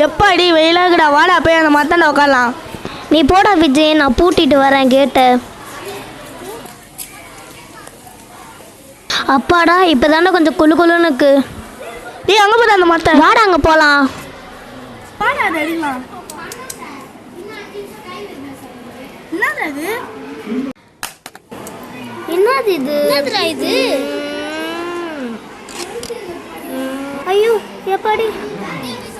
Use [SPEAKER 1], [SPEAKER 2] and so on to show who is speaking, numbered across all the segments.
[SPEAKER 1] எப்பாடி வெயிலாகுடா, வாடா போய் அந்த மத்தாண்ட உட்காரலாம்.
[SPEAKER 2] நீ போடா விஜய், நான் பூட்டிட்டு வரேன் கேட்ட. அப்பாடா இப்பதானே கொஞ்சம் குளு குளுன்னு இருக்கு.
[SPEAKER 1] டேய் அங்கே போய் அந்த மத்த
[SPEAKER 2] வாடா அங்கே போகலாம்.
[SPEAKER 1] வாடா அடிக்கலாம். என்னது
[SPEAKER 2] என்னது இது? என்னதுடா இது? ஐயோ எப்பாடி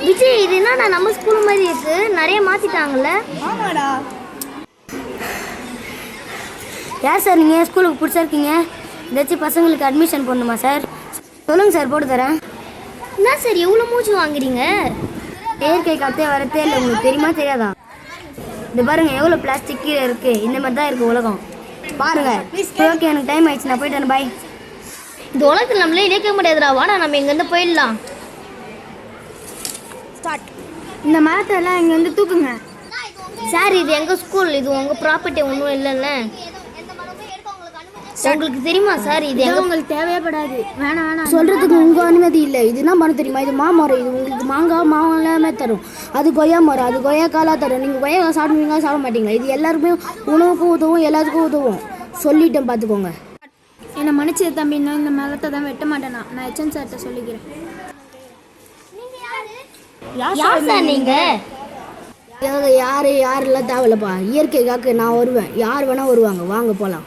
[SPEAKER 2] விஜய், இது என்னடா நம்ம ஸ்கூல் மாதிரி இருக்கு, நிறைய மாத்திட்டாங்கல்ல.
[SPEAKER 1] ஆமாடா.
[SPEAKER 2] யார் சார் நீங்கள் ஸ்கூலுக்கு பிடிச்சா இருக்கீங்க? ஏதாச்சும் பசங்களுக்கு அட்மிஷன் பண்ணணுமா சார்? சொல்லுங்கள் சார், போட்டு தரேன். என்ன சார் எவ்வளோ மூச்சு வாங்குறீங்க? இயற்கை காத்தே வரத்தே இல்லை, உங்களுக்கு தெரியுமா தெரியாதா? இந்த பாருங்க எவ்வளோ பிளாஸ்டிக் கீழே இருக்கு, இந்த மாதிரி தான் இருக்கு உலகம். பாருங்க. ஓகே எனக்கு டைம் ஆயிடுச்சு, நான் போயிட்டு வரேன், பாய். இந்த உலகத்தில் நம்மளே இணைக்க முடியாதுடா, வாடா நம்ம இங்கேருந்து போயிடலாம்.
[SPEAKER 1] இந்த மரத்தை எல்லாம் இங்கே வந்து தூக்குங்க.
[SPEAKER 2] சார் இது எங்கள் ஸ்கூல், இது உங்கள் ப்ராப்பர்ட்டி ஒன்றும் இல்லைல்ல. உங்களுக்கு தெரியுமா சார் இது எங்க?
[SPEAKER 1] உங்களுக்கு தேவைப்படாது, வேணாம் வேணாம்.
[SPEAKER 3] சொல்கிறதுக்கு உங்கள் அனுமதி இல்லை. இது என்ன பண்ண தெரியுமா? இது மாமரம். இது உங்களுக்கு மாங்காய் எல்லாமே தரும். அது கொய்யா மரம், அது கொய்யாக்காலாக தரும். நீங்கள் கொய்யா சாப்பிடுவீங்க, சாப்பிட மாட்டீங்களா? இது எல்லாருக்குமே உணவுக்கும் உதவும், எல்லாத்துக்கும் உதவும். சொல்லிட்டேன் பார்த்துக்கோங்க.
[SPEAKER 1] என்னை மன்னிச்சது தம்பி, இன்னும் இந்த மரத்தை தான் வெட்ட மாட்டேனா. நான் ஹெச்எம் சார்கிட்ட சொல்லிக்கிறேன்.
[SPEAKER 2] யார் சார் நீங்கள்?
[SPEAKER 3] யாரெல்லாம் தேவையில்லப்பா. இயற்கை காக்க நான் வருவேன், யார் வேணால் வருவாங்க. வாங்க போகலாம்.